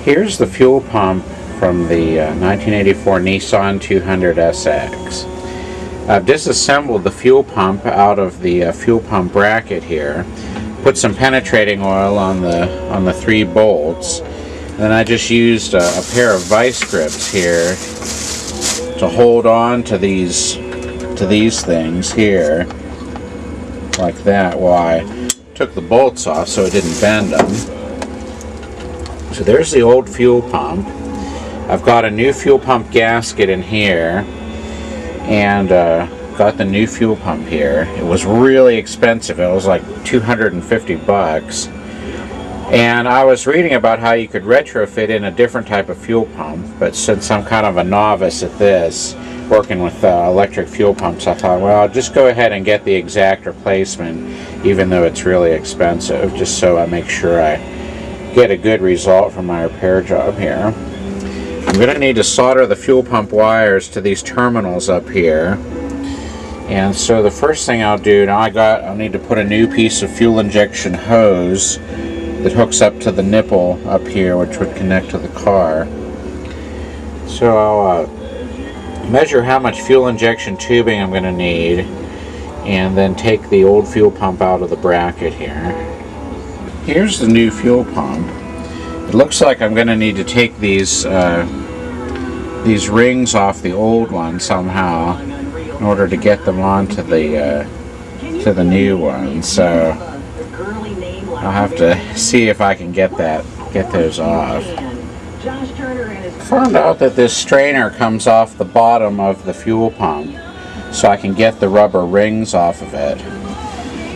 Here's the fuel pump from the 1984 Nissan 200SX. I've disassembled the fuel pump out of the fuel pump bracket here, put some penetrating oil on the 3 bolts, and then I just used a pair of vice grips here to hold on to these things here, like that, while I took the bolts off so it didn't bend them. So there's the old fuel pump. I've got a new fuel pump gasket in here, and got the new fuel pump here. It was really expensive. It was like $250. And I was reading about how you could retrofit in a different type of fuel pump, but since I'm kind of a novice at this, working with electric fuel pumps, I thought, well, I'll just go ahead and get the exact replacement, even though it's really expensive, just so I make sure I get a good result from my repair job here. I'm going to need to solder the fuel pump wires to these terminals up here. And so the first thing I'll do, I'll need to put a new piece of fuel injection hose that hooks up to the nipple up here, which would connect to the car. So I'll measure how much fuel injection tubing I'm going to need, and then take the old fuel pump out of the bracket here. Here's the new fuel pump. It looks like I'm going to need to take these rings off the old one somehow in order to get them onto the new one. So I'll have to see if I can get those off. Found out that this strainer comes off the bottom of the fuel pump, so I can get the rubber rings off of it.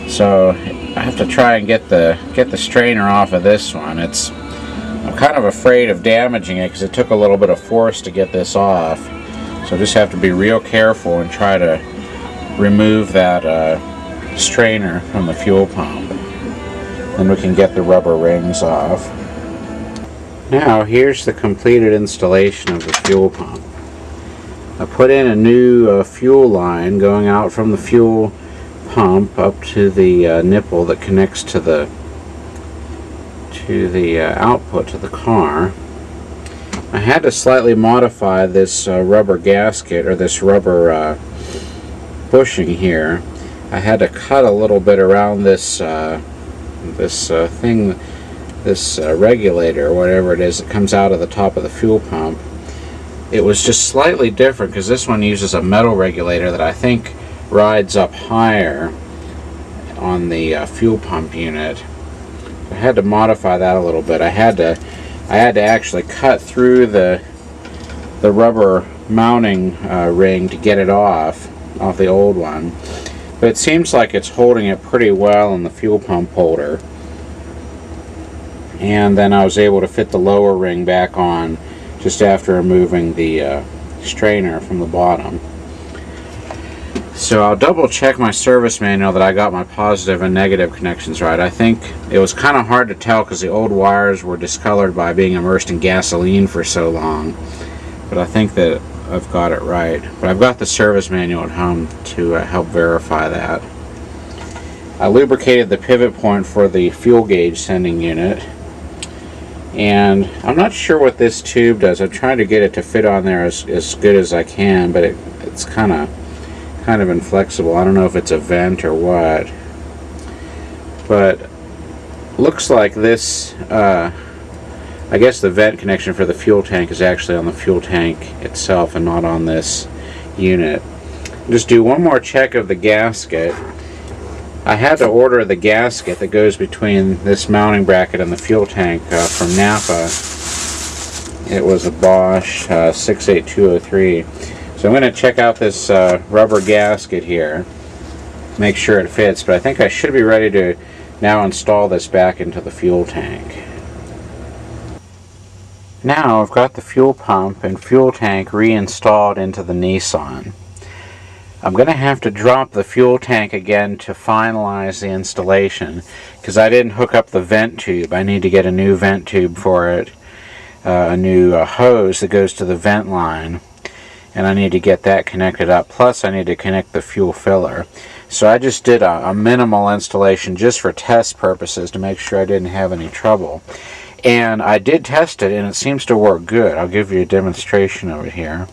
So I have to try and get the strainer off of this one. I'm kind of afraid of damaging it because it took a little bit of force to get this off. So I just have to be real careful and try to remove that strainer from the fuel pump. Then we can get the rubber rings off. Now here's the completed installation of the fuel pump. I put in a new fuel line going out from the fuel pump up to the nipple that connects to the output to the car. I had to slightly modify this rubber gasket, or this rubber bushing here. I had to cut a little bit around this regulator, or whatever it is that comes out of the top of the fuel pump. It was just slightly different because this one uses a metal regulator that I think rides up higher on the fuel pump unit. I had to modify that a little bit. I had to actually cut through the rubber mounting ring to get it off the old one. But it seems like it's holding it pretty well in the fuel pump holder. And then I was able to fit the lower ring back on just after removing the strainer from the bottom. So I'll double check my service manual that I got my positive and negative connections right. I think it was kind of hard to tell because the old wires were discolored by being immersed in gasoline for so long. But I think that I've got it right. But I've got the service manual at home to help verify that. I lubricated the pivot point for the fuel gauge sending unit. And I'm not sure what this tube does. I'm trying to get it to fit on there as good as I can, but it's kind of inflexible. I don't know if it's a vent or what, but looks like this I guess the vent connection for the fuel tank is actually on the fuel tank itself and not on this unit. Just do one more check of the gasket. I had to order the gasket that goes between this mounting bracket and the fuel tank from Napa. It was a Bosch 68203. So I'm going to check out this rubber gasket here, make sure it fits, but I think I should be ready to now install this back into the fuel tank. Now I've got the fuel pump and fuel tank reinstalled into the Nissan. I'm going to have to drop the fuel tank again to finalize the installation because I didn't hook up the vent tube. I need to get a new vent tube for it, a new hose that goes to the vent line. And I need to get that connected up, plus I need to connect the fuel filler. So I just did a minimal installation just for test purposes to make sure I didn't have any trouble. And I did test it, and it seems to work good. I'll give you a demonstration of it here.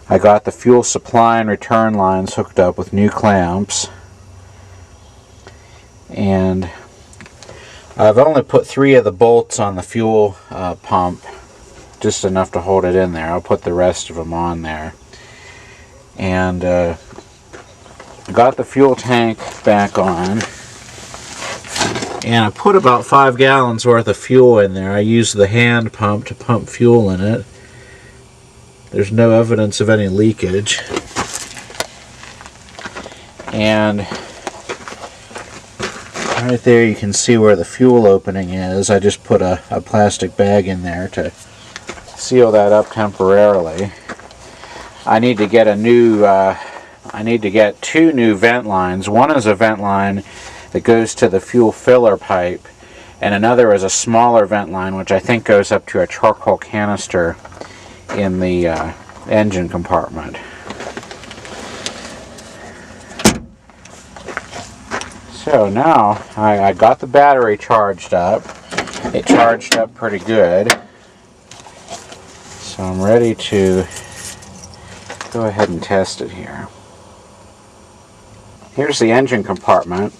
I got the fuel supply and return lines hooked up with new clamps, and I've only put 3 of the bolts on the fuel pump, just enough to hold it in there. I'll put the rest of them on there. And got the fuel tank back on, and I put about 5 gallons worth of fuel in there. I used the hand pump to pump fuel in it. There's no evidence of any leakage. And right there you can see where the fuel opening is. I just put a plastic bag in there to seal that up temporarily. I need to get a new I need to get 2 new vent lines. One is a vent line that goes to the fuel filler pipe, and another is a smaller vent line which I think goes up to a charcoal canister in the engine compartment. So now I got the battery charged up. It charged up pretty good. So I'm ready to go ahead and test it here. Here's the engine compartment.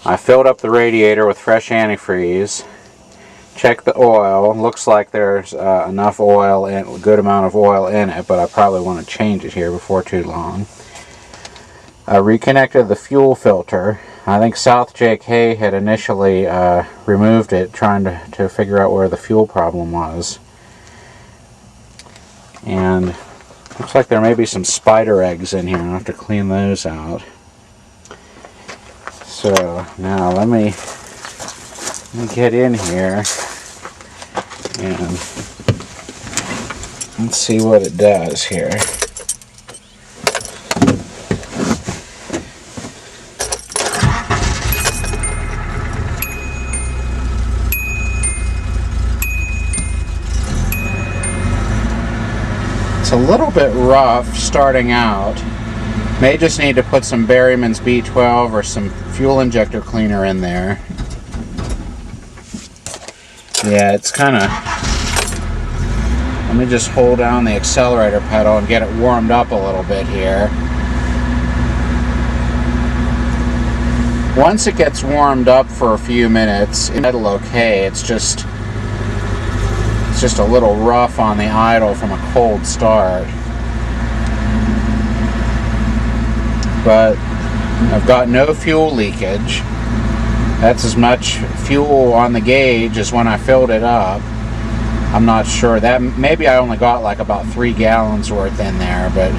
I filled up the radiator with fresh antifreeze. Check the oil. Looks like there's enough oil, and a good amount of oil in it, but I probably want to change it here before too long. I reconnected the fuel filter. I think South J.K. had initially removed it, trying to figure out where the fuel problem was. And looks like there may be some spider eggs in here. I'll have to clean those out. So now let me get in here and let's see what it does here. It's a little bit rough starting out. May just need to put some Berryman's B12 or some fuel injector cleaner in there. Yeah, it's kind of... Let me just hold down the accelerator pedal and get it warmed up a little bit here. Once it gets warmed up for a few minutes, it'll okay. It's just a little rough on the idle from a cold start. But I've got no fuel leakage. That's as much fuel on the gauge as when I filled it up. I'm not sure. That maybe I only got like about 3 gallons worth in there, but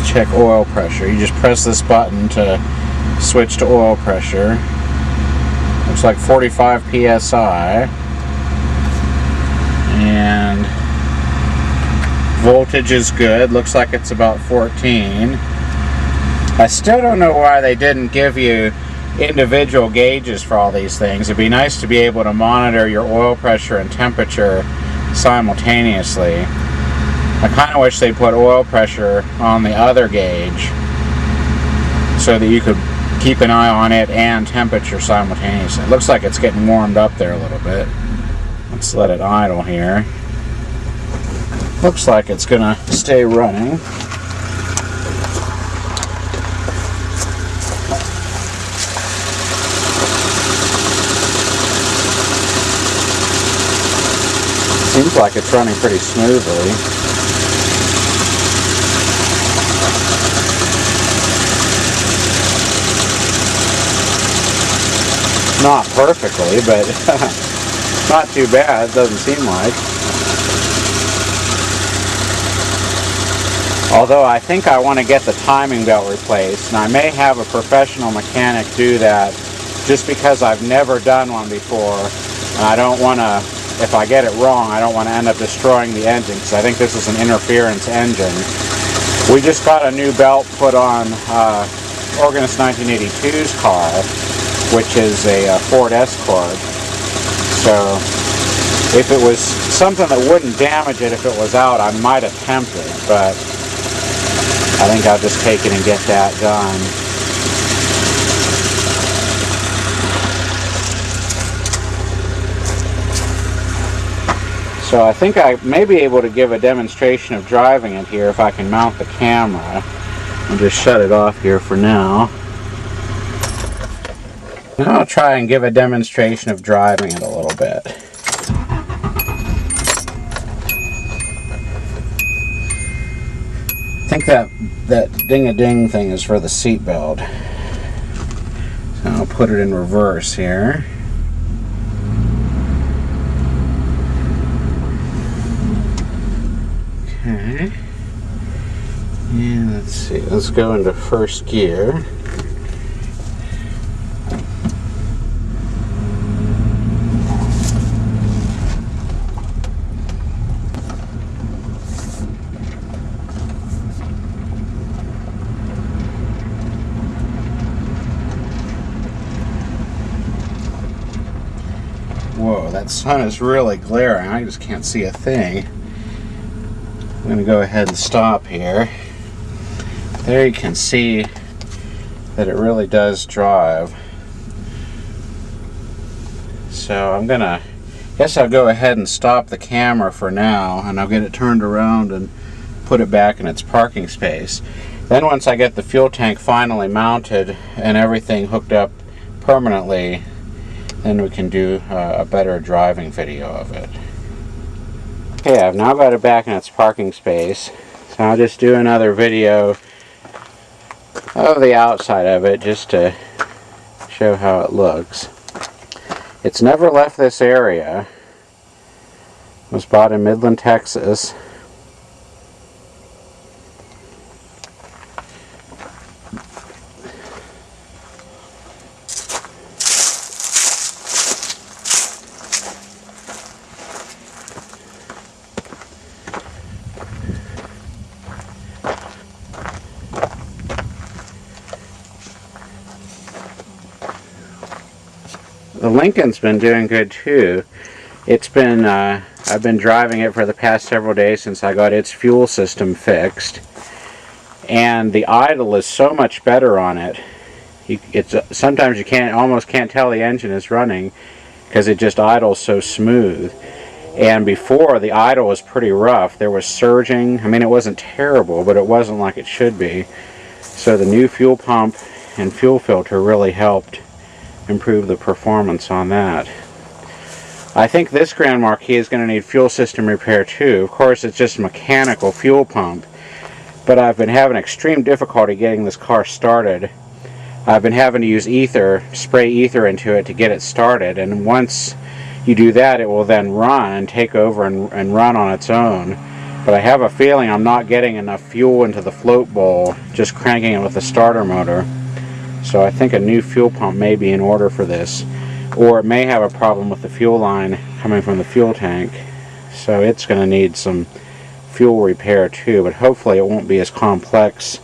check oil pressure. You just press this button to switch to oil pressure. Looks like 45 psi. And voltage is good. Looks like it's about 14. I still don't know why they didn't give you individual gauges for all these things. It'd be nice to be able to monitor your oil pressure and temperature simultaneously. I kind of wish they put oil pressure on the other gauge so that you could keep an eye on it and temperature simultaneously. It looks like it's getting warmed up there a little bit. Let's let it idle here. Looks like it's gonna stay running. Seems like it's running pretty smoothly. Not perfectly, but not too bad, doesn't seem like. Although I think I want to get the timing belt replaced, and I may have a professional mechanic do that just because I've never done one before, and I don't want to, if I get it wrong, I don't want to end up destroying the engine, because I think this is an interference engine. We just got a new belt put on Organist 1982's car, which is a Ford Escort, So if it was something that wouldn't damage it if it was out, I might attempt it, but I think I'll just take it and get that done. So I think I may be able to give a demonstration of driving it here if I can mount the camera. I'll just shut it off here for now. Now I'll try and give a demonstration of driving it a little bit. I think that ding-a-ding thing is for the seat belt. So I'll put it in reverse here. Okay. And let's see, let's go into first gear. Whoa, that sun is really glaring. I just can't see a thing. I'm going to go ahead and stop here. There you can see that it really does drive. So I'm gonna, guess I'll go ahead and stop the camera for now, and I'll get it turned around and put it back in its parking space. Then once I get the fuel tank finally mounted and everything hooked up permanently, then we can do a better driving video of it. Okay, I've now got it back in its parking space, so I'll just do another video of the outside of it just to show how it looks. It's never left this area. It was bought in Midland, Texas. The Lincoln's been doing good too. It's been, I've been driving it for the past several days since I got its fuel system fixed. And the idle is so much better on it. Sometimes you almost can't tell the engine is running because it just idles so smooth. And before, the idle was pretty rough. There was surging. I mean, it wasn't terrible, but it wasn't like it should be. So the new fuel pump and fuel filter really helped improve the performance on that. I think this Grand Marquis is going to need fuel system repair too. Of course, it's just a mechanical fuel pump, but I've been having extreme difficulty getting this car started. I've been having to use ether, spray ether into it to get it started, and once you do that, it will then run and take over and run on its own. But I have a feeling I'm not getting enough fuel into the float bowl just cranking it with the starter motor. So I think a new fuel pump may be in order for this, or it may have a problem with the fuel line coming from the fuel tank. So it's going to need some fuel repair too, but hopefully it won't be as complex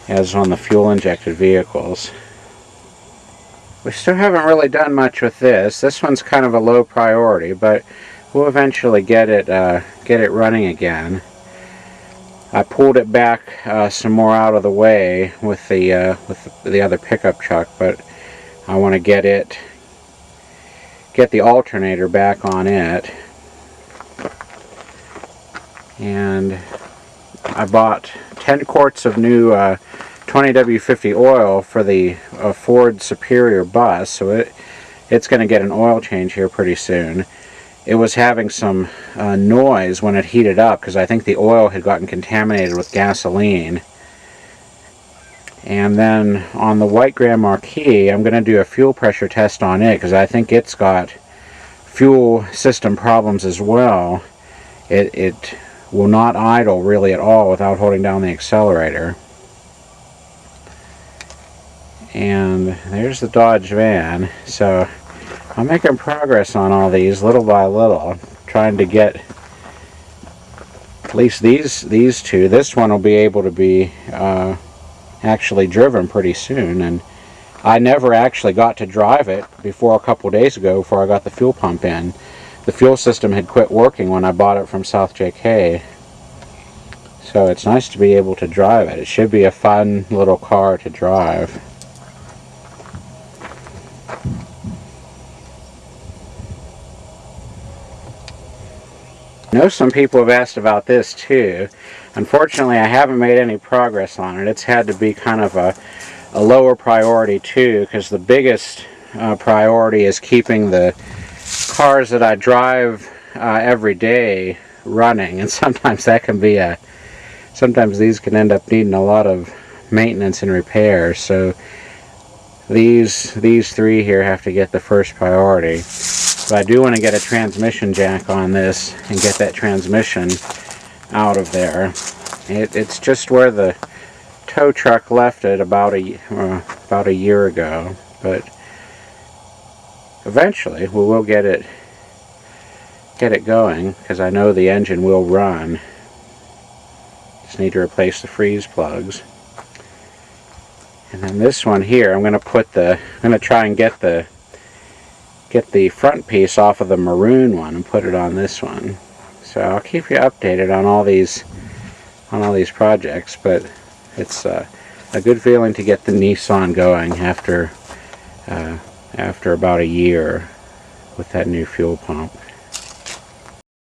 as on the fuel injected vehicles. We still haven't really done much with this. This one's kind of a low priority, but we'll eventually get it running again. I pulled it back some more out of the way with the other pickup truck, but I want to get the alternator back on it. And I bought 10 quarts of new 20W50 oil for the Ford Superior bus, so it's going to get an oil change here pretty soon. It was having some noise when it heated up because I think the oil had gotten contaminated with gasoline. And then on the white Grand Marquis, I'm going to do a fuel pressure test on it because I think it's got fuel system problems as well. It will not idle really at all without holding down the accelerator. And there's the Dodge van. So I'm making progress on all these little by little, trying to get at least these two. This one will be able to be actually driven pretty soon, and I never actually got to drive it before a couple days ago, before I got the fuel pump in. The fuel system had quit working when I bought it from South JK. So it's nice to be able to drive it. It should be a fun little car to drive. I know some people have asked about this too. Unfortunately, I haven't made any progress on it. It's had to be kind of a lower priority too, because the biggest priority is keeping the cars that I drive every day running, and sometimes that can be sometimes these can end up needing a lot of maintenance and repairs. So these three here have to get the first priority. But I do want to get a transmission jack on this and get that transmission out of there. It's just where the tow truck left it about a year ago, but eventually we will get it going, because I know the engine will run. Just need to replace the freeze plugs. And then this one here, I'm going to try and get the front piece off of the maroon one and put it on this one. So I'll keep you updated on all these projects, but it's a good feeling to get the Nissan going after about a year with that new fuel pump.